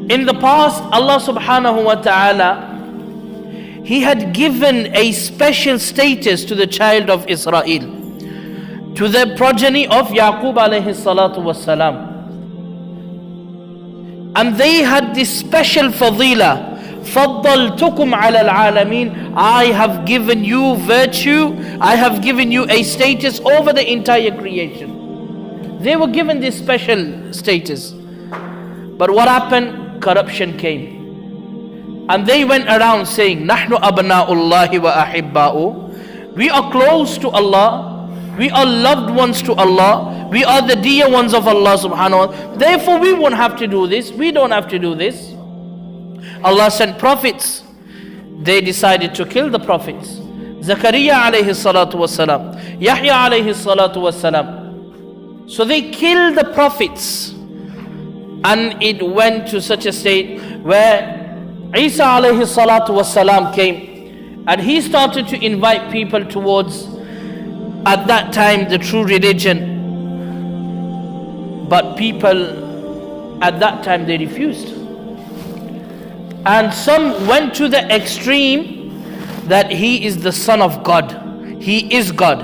In the past, Allah subhanahu wa ta'ala, He had given a special status to the child of Israel, to the progeny of Yaqub alayhi salatu wassalam. And they had this special fadila. فَضَّلْتُكُمْ عَلَى الْعَالَمِينَ. I have given you virtue, I have given you a status over the entire creation. They were given this special status. But what happened? Corruption came. And they went around saying, نَحْنُ أَبْنَاءُ اللَّهِ وَأَحِبَّاؤُ. We are close to Allah, we are loved ones to Allah, we are the dear ones of Allah subhanahu wa ta'ala. Therefore we won't have to do this, we don't have to do this. Allah sent prophets. They decided to kill the prophets. Zakaria alayhi salatu wasalam, Yahya alayhi salatu wasalam. So they killed the prophets. And it went to such a state where Isa alayhi salatu wasalam came, and he started to invite people towards, at that time, the true religion. But people at that time, they refused. And some went to the extreme that he is the son of God, he is God.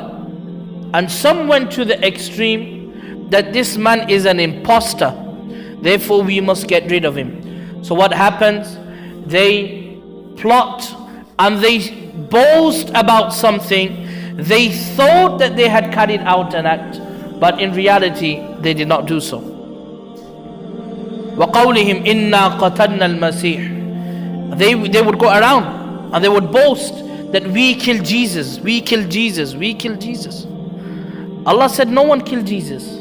And some went to the extreme that this man is an imposter, therefore we must get rid of him. So what happens? They plot and they boast about something. They thought that they had carried out an act, but in reality they did not do so. وَقَوْلِهِمْ إِنَّا قَتَلْنَا الْمَسِيحِ. They would go around and they would boast that we killed Jesus, we killed Jesus, we killed Jesus. Allah said, no one killed Jesus.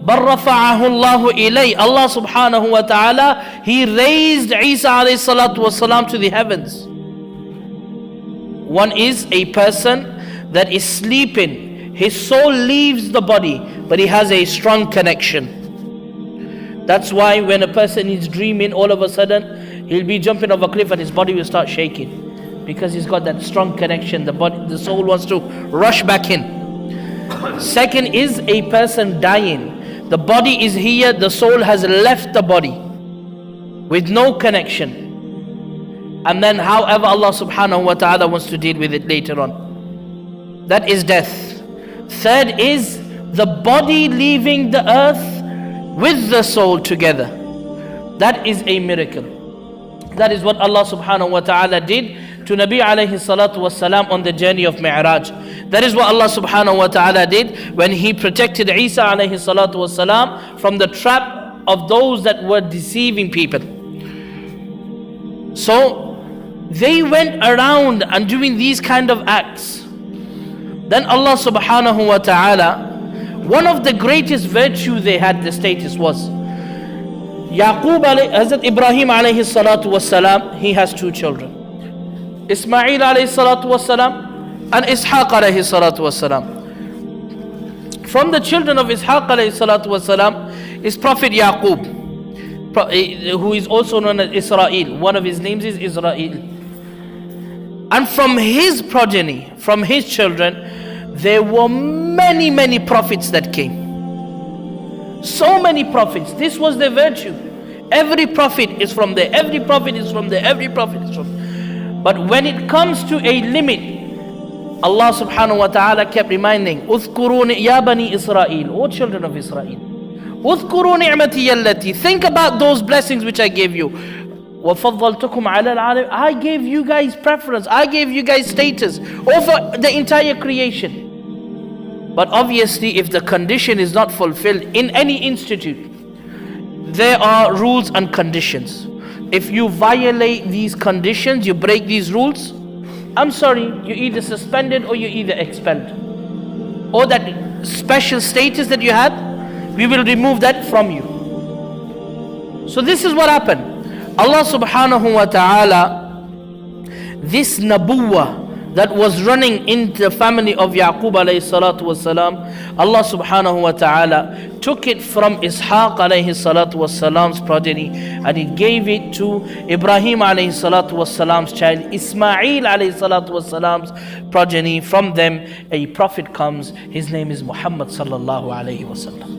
بَلْ رَفَعَهُ اللَّهُ إِلَيْهِ. Allah subhanahu wa ta'ala, He raised Isa alayhi salatu wasalam to the heavens. One is a person that is sleeping, his soul leaves the body, but he has a strong connection. That's why when a person is dreaming, all of a sudden he'll be jumping off a cliff and his body will start shaking, because he's got that strong connection. The soul wants to rush back in. Second is a person dying. The body is here, the soul has left the body with no connection. And then however Allah subhanahu wa ta'ala wants to deal with it later on. That is death. Third is the body leaving the earth with the soul together. That is a miracle. That is what Allah subhanahu wa ta'ala did to Nabi alayhi salatu wasalam on the journey of Mi'raj. That is what Allah subhanahu wa ta'ala did when He protected Isa alayhi salatu wasalam from the trap of those that were deceiving people. So they went around and doing these kind of acts. Then Allah subhanahu wa ta'ala, one of the greatest virtue they had, the status was Yaqub Hazrat Ibrahim alayhi salatu wasalam, he has two children, Ismail alayhi salatu wasalam and Ishaq alayhi salatu wasalam. From the children of Ishaq alayhi salatu wasalam is Prophet Yaqub, who is also known as Israel. One of his names is Israel. And from his progeny, from his children, there were many prophets that came. So many prophets. This was their virtue. Every prophet is from there. Every prophet is from there. Every prophet is from there. But when it comes to a limit, Allah subhanahu wa ta'ala kept reminding, "Uthkuruni ya bani Israel, O children of Israel. Uthkuru ni'mati allati." Think about those blessings which I gave you. وَفَضَّلْتُكُمْ عَلَى الْعَالَمِينَ. I gave you guys preference. I gave you guys status over the entire creation. But obviously, if the condition is not fulfilled in any institute, there are rules and conditions. If you violate these conditions, you break these rules, I'm sorry, you're either suspended or you're either expelled. Or that special status that you had, we will remove that from you. So this is what happened. Allah subhanahu wa ta'ala, this nabuwah that was running into the family of Yaqub alayhi salatu wasalam, Allah subhanahu wa ta'ala took it from Ishaq alayhi salatu wasalam's progeny and He gave it to Ibrahim alayhi salatu wasalam's child, Ismail alayhi salatu wasalam's progeny. From them a prophet comes, his name is Muhammad sallallahu alayhi wasallam.